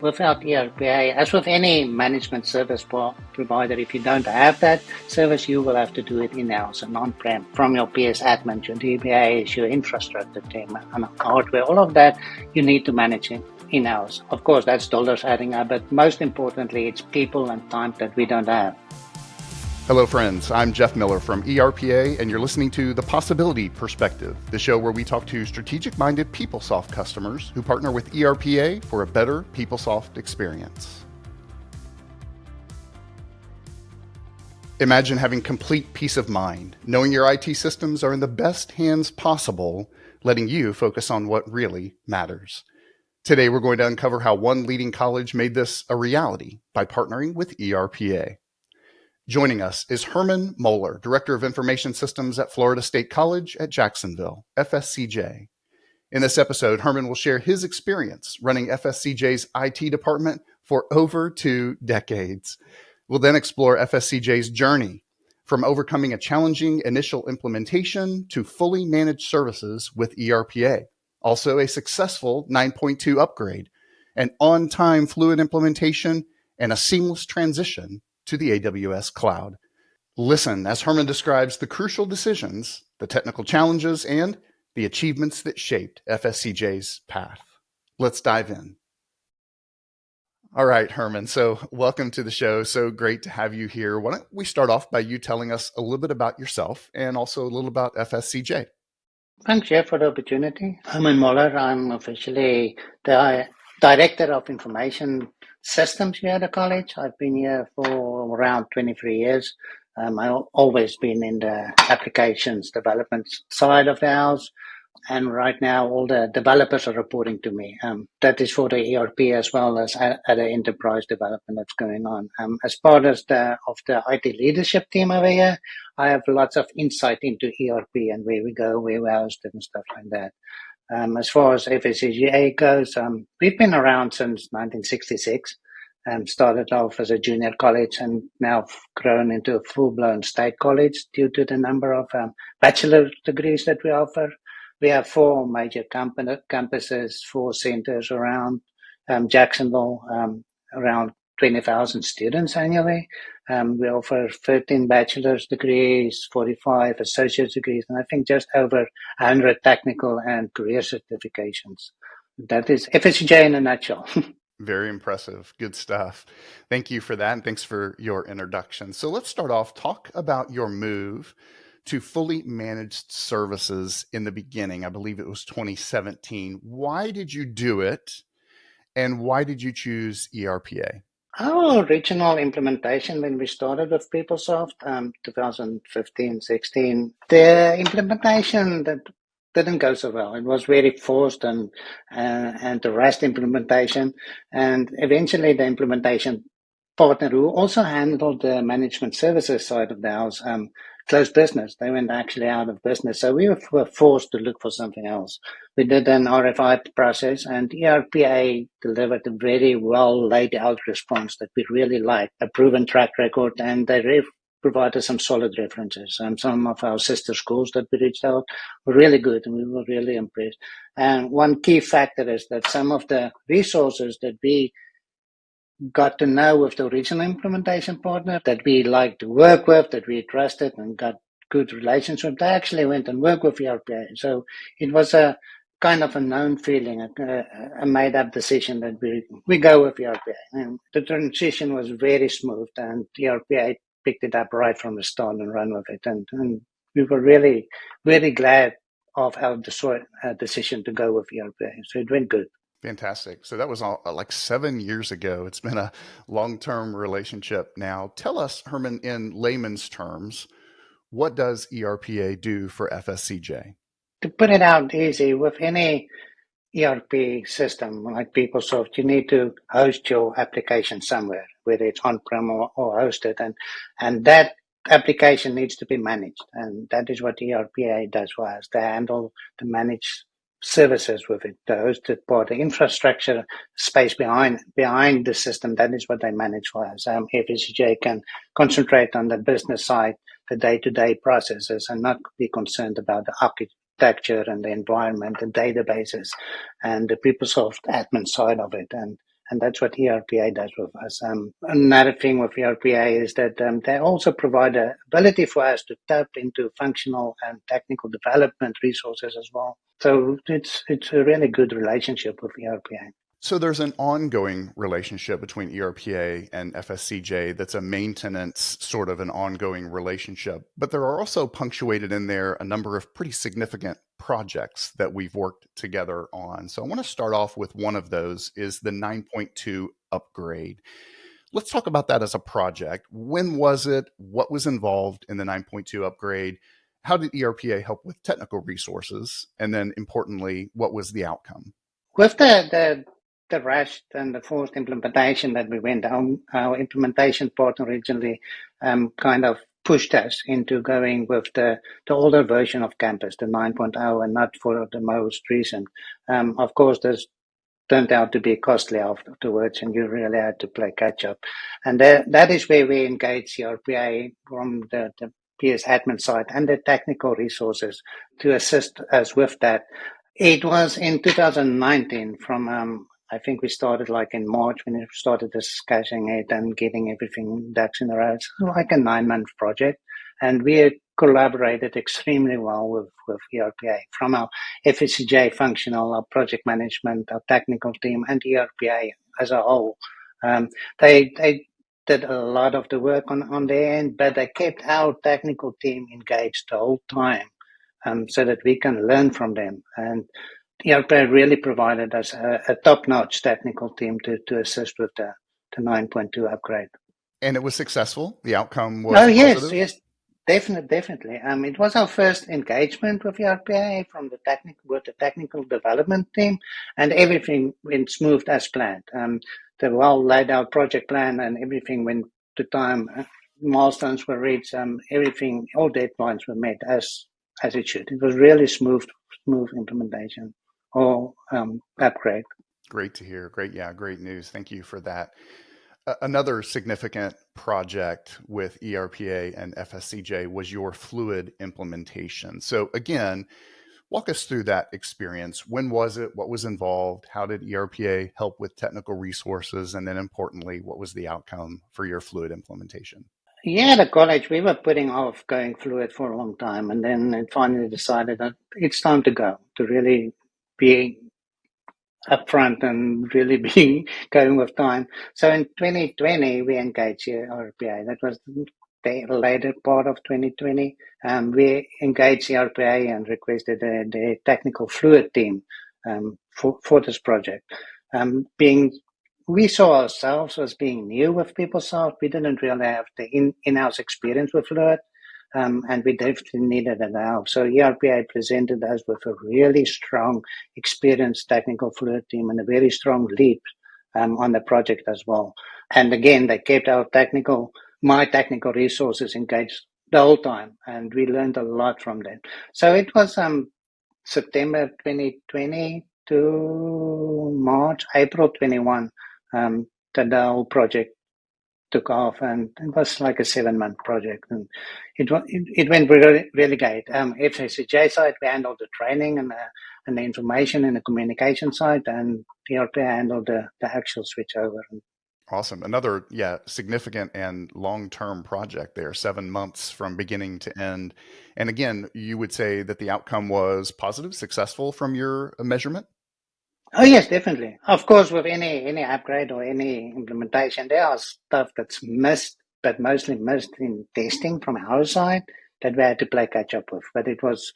Without ERPA, as with any management service provider, if you don't have that service, you will have to do it in-house and on-prem from your PS admin, your DBAs, your infrastructure team, and hardware. All of that you need to manage it in-house. Of course, that's dollars adding up, but most importantly, it's people and time that we don't have. Hello, friends. I'm Jeff Miller from ERPA, and you're listening to The Possibility Perspective, the show where we talk to strategic-minded PeopleSoft customers who partner with ERPA for a better PeopleSoft experience. Imagine having complete peace of mind, knowing your IT systems are in the best hands possible, letting you focus on what really matters. Today, we're going to uncover how one leading college made this a reality by partnering with ERPA. Joining us is Herman Moller, Director of Information Systems at Florida State College at Jacksonville, FSCJ. In this episode, Herman will share his experience running FSCJ's IT department for over 2 decades. We'll then explore FSCJ's journey from overcoming a challenging initial implementation to fully managed services with ERPA, also a successful 9.2 upgrade, an on-time fluid implementation, and a seamless transition to the AWS Cloud. Listen as Herman describes the crucial decisions, the technical challenges, and the achievements that shaped FSCJ's path. Let's dive in. All right, Herman. So welcome to the show. So great to have you here. Why don't we start off by you telling us a little bit about yourself and also a little about FSCJ? Thanks, Jeff, for the opportunity. Herman Moller. I'm officially the Director of Information Systems here at the college. I've been here for around 23 years. I've always been in the applications development side of the house. And right now, all the developers are reporting to me. That is for the ERP as well as other enterprise development that's going on. As part of the IT leadership team over here, I have lots of insight into ERP and where we go, where we host it and stuff like that. As far as FSCJ goes, we've been around since 1966. Started off as a junior college and now grown into a full-blown state college due to the number of bachelor degrees that we offer. We have 4 major campuses, 4 centers around Jacksonville, around 20,000 students annually. We offer 13 bachelor's degrees, 45 associate's degrees, and I think just over 100 technical and career certifications. That is FSCJ in a nutshell. Very impressive. Good stuff. Thank you for that. And thanks for your introduction. So let's start off. Talk about your move to fully managed services in the beginning. I believe it was 2017. Why did you do it? And why did you choose ERPA? Our original implementation when we started with PeopleSoft, 2015-16, the implementation that didn't go so well. It was very forced and the rest implementation, and eventually the implementation partner who also handled the management services side of the house closed business. They went actually out of business. So we were forced to look for something else. We did an RFI process and ERPA delivered a very well laid out response that we really liked, a proven track record, and they provided some solid references. Some of our sister schools that we reached out were really good and we were really impressed. And one key factor is that some of the resources that we got to know with the original implementation partner that we liked to work with, that we trusted and got good relations with, they actually went and worked with ERPA. So it was a kind of a known feeling, a made-up decision that we go with ERPA. And the transition was very smooth and ERPA picked it up right from the start and ran with it. And we were really, really glad of our decision to go with ERPA. So it went good. Fantastic. So that was all, like 7 years ago. It's been a long-term relationship now. Tell us, Herman, in layman's terms, what does ERPA do for FSCJ? To put it out easy, with any ERP system like PeopleSoft, you need to host your application somewhere, whether it's on-prem or hosted, and that application needs to be managed. And that is what ERPA does for us. They handle the managed services with it, the hosted part, the infrastructure space behind the system. That is what they manage for us. FSCJ can concentrate on the business side, the day-to-day processes, and not be concerned about the architecture and the environment, the databases, and the PeopleSoft admin side of it. And And that's what ERPA does with us. Another thing with ERPA is that they also provide the ability for us to tap into functional and technical development resources as well. So it's a really good relationship with ERPA. So there's an ongoing relationship between ERPA and FSCJ that's a maintenance sort of an ongoing relationship. But there are also punctuated in there a number of pretty significant projects that we've worked together on. So I want to start off with one of those is the 9.2 upgrade. Let's talk about that as a project. When was it? What was involved in the 9.2 upgrade? How did ERPA help with technical resources? And then importantly, what was the outcome? With the rushed and the forced implementation that we went on, our implementation partner originally kind of pushed us into going with the older version of Campus, the 9.0, and not for the most recent. Of course, this turned out to be costly afterwards, and you really had to play catch up. And that is where we engaged the RPA from the PS admin side and the technical resources to assist us with that. It was in 2019 from, I think we started like in March when we started discussing it and getting everything ducks in a row. It's like a 9-month project. And we collaborated extremely well with ERPA from our FSCJ functional, our project management, our technical team, and ERPA as a whole. They did a lot of the work on their end, but they kept our technical team engaged the whole time. So that we can learn from them. And ERPA really provided us a top-notch technical team to assist with the 9.2 upgrade. And it was successful. The outcome Oh, was yes, positive. yes, definitely. It was our first engagement with ERPA from with the technical development team, and everything went smooth as planned. The well laid out project plan and everything went to time. Milestones were reached. Everything, all deadlines were met as it should. It was really smooth implementation or upgrade. Great to hear. Great. Yeah, great news. Thank you for that. Another significant project with ERPA and FSCJ was your fluid implementation. So again, walk us through that experience. When was it? What was involved? How did ERPA help with technical resources? And then importantly, what was the outcome for your fluid implementation? Yeah, the college, we were putting off going fluid for a long time, and then it finally decided that it's time to go, to really be upfront and really be going with time. So in 2020, we engaged RPA. That was the later part of 2020. We engaged the RPA and requested the technical fluid team for this project. We saw ourselves as being new with PeopleSoft. We didn't really have the in-house experience with Fluid, and we definitely needed an help. So ERPA presented us with a really strong, experienced technical Fluid team and a very strong lead on the project as well. And again, they kept my technical resources engaged the whole time, and we learned a lot from them. So it was September 2020 to April 21. That the whole project took off, and it was like a 7-month project, and it went really, really great. FSCJ side, we handled the training and the information and the communication side, and ERP handled the actual switch over. Awesome. Another, significant and long-term project there, 7 months from beginning to end. And again, you would say that the outcome was positive, successful from your measurement? Oh, yes, definitely. Of course, with any upgrade or any implementation, there are stuff that's missed, but mostly missed in testing from our side that we had to play catch up with. But it was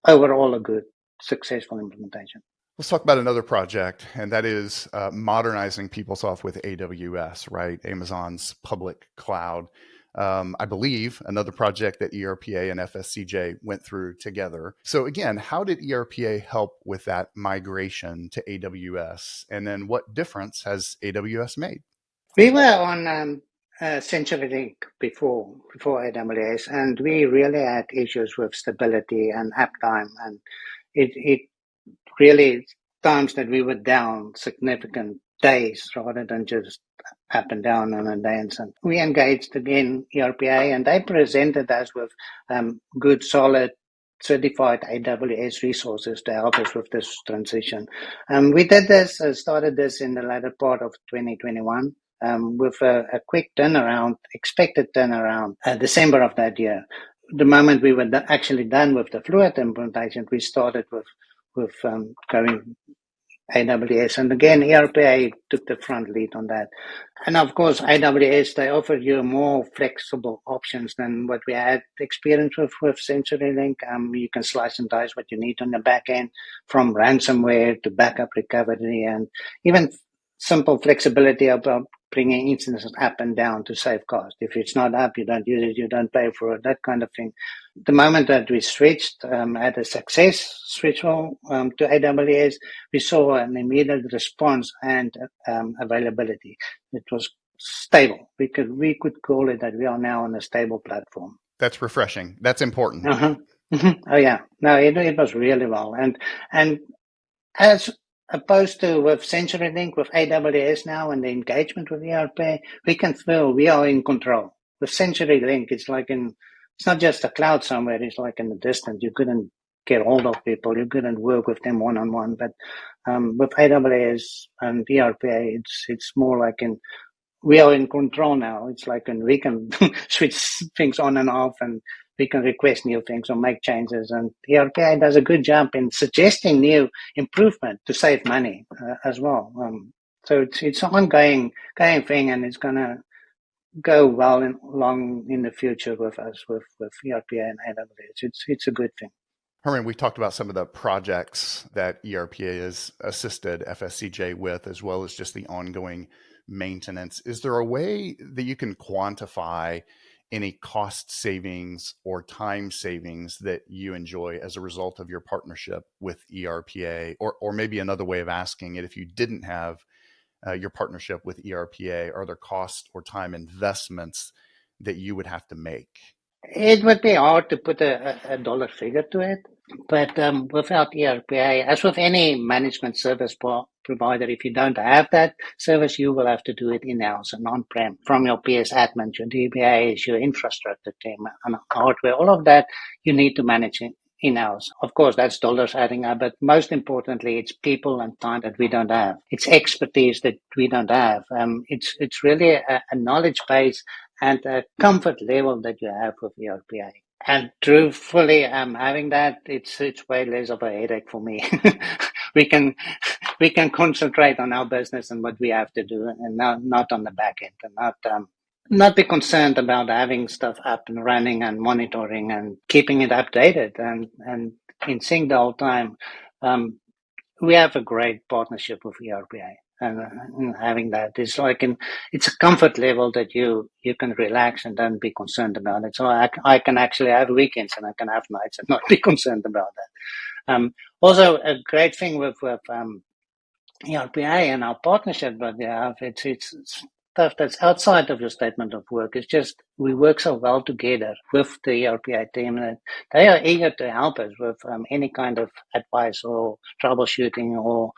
overall a good, successful implementation. Let's talk about another project, and that is modernizing PeopleSoft with AWS, right? Amazon's public cloud. I believe another project that ERPA and FSCJ went through together. So again, how did ERPA help with that migration to AWS? And then what difference has AWS made? We were on CenturyLink before AWS, and we really had issues with stability and uptime, and it really times that we were down significant days rather than just up and down on a day. And we engaged again ERPA, and they presented us with good, solid certified AWS resources to help us with this transition. We did this, started this in the latter part of 2021 with a quick turnaround, expected turnaround, December of that year. The moment we were actually done with the Fluid implementation, we started with going AWS. And again, ERPA took the front lead on that. And of course, AWS, they offer you more flexible options than what we had experience with CenturyLink. You can slice and dice what you need on the back end, from ransomware to backup recovery, and even simple flexibility about bringing instances up and down to save cost. If it's not up, you don't use it, you don't pay for it, that kind of thing. The moment that we switched, had a success switch to AWS, we saw an immediate response and availability. It was stable. We could call it that we are now on a stable platform. That's refreshing. That's important. Oh yeah, no, it was really well, and as opposed to with CenturyLink, with AWS now, and the engagement with ERP, we can feel we are in control. With CenturyLink, it's not just a cloud somewhere. It's like in the distance. You couldn't get hold of people. You couldn't work with them one-on-one. But with AWS and ERP, it's more like we are in control now. It's like we can switch things on and off, and we can request new things or make changes. And ERPA does a good job in suggesting new improvement to save money as well. So it's an ongoing thing, and it's going to go well long in the future with us, with ERPA and AWS. It's a good thing. Herman, we've talked about some of the projects that ERPA has assisted FSCJ with, as well as just the ongoing maintenance. Is there a way that you can quantify any cost savings or time savings that you enjoy as a result of your partnership with ERPA? Or maybe another way of asking it, if you didn't have your partnership with ERPA, are there cost or time investments that you would have to make? It would be hard to put a dollar figure to it, but without ERPA, as with any management service provider, if you don't have that service, you will have to do it in-house and on-prem from your PS admin, your DBAs, your infrastructure team, and hardware. All of that you need to manage in-house. Of course, that's dollars adding up, but most importantly, it's people and time that we don't have. It's expertise that we don't have. It's really a knowledge base and a comfort level that you have with ERPA. And truthfully, having that, it's way less of a headache for me. we can concentrate on our business and what we have to do, and not on the back end, and not be concerned about having stuff up and running and monitoring and keeping it updated and in sync the whole time. We have a great partnership with ERPA. And having that, it's a comfort level that you can relax and don't be concerned about it. So I can actually have weekends and I can have nights and not be concerned about that. Also, a great thing with ERPA and our partnership that we have, it's stuff that's outside of your statement of work. It's just we work so well together with the ERPA team that they are eager to help us with any kind of advice or troubleshooting or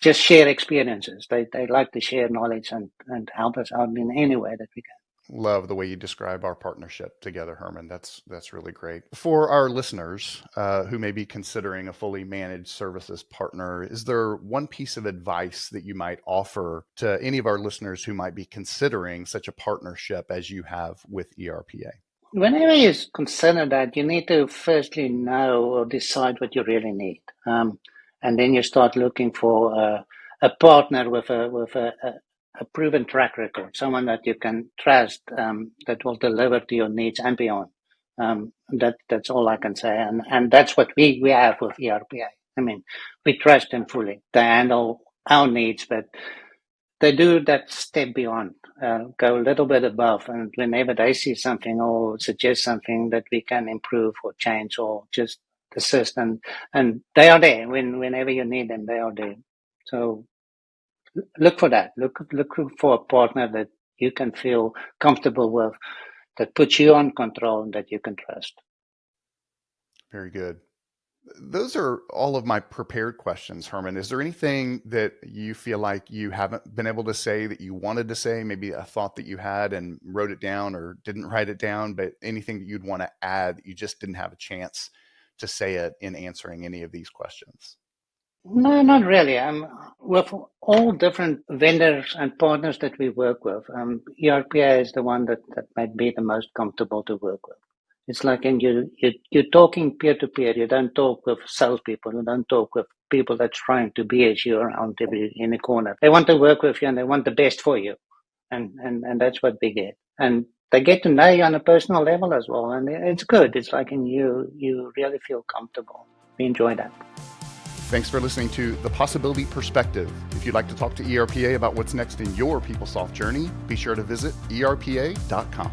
just share experiences. They like to share knowledge and help us out in any way that we can. Love the way you describe our partnership together, Herman. That's really great. For our listeners who may be considering a fully managed services partner, is there one piece of advice that you might offer to any of our listeners who might be considering such a partnership as you have with ERPA? Whenever you consider that, you need to firstly know or decide what you really need. And then you start looking for a partner with a proven track record, someone that you can trust, that will deliver to your needs and beyond. That's all I can say. And that's what we have with ERPA. I mean, we trust them fully. They handle our needs, but they do that step beyond, go a little bit above. And whenever they see something or suggest something that we can improve or change or just assist, and they are there whenever you need them, they are there. So look for that. Look for a partner that you can feel comfortable with, that puts you on control and that you can trust. Very good. Those are all of my prepared questions, Herman. Is there anything that you feel like you haven't been able to say that you wanted to say, maybe a thought that you had and wrote it down or didn't write it down, but anything that you'd want to add that you just didn't have a chance to say it in answering any of these questions? No, not really. With all different vendors and partners that we work with, ERPA is the one that might be the most comfortable to work with. It's like you're talking peer to peer. You don't talk with salespeople. You don't talk with people that's trying to BS you around in the corner. They want to work with you and they want the best for you, and that's what we get. And they get to know you on a personal level as well, and it's good. It's like you really feel comfortable. We enjoy that. Thanks for listening to The Possibility Perspective. If you'd like to talk to ERPA about what's next in your PeopleSoft journey, be sure to visit ERPA.com.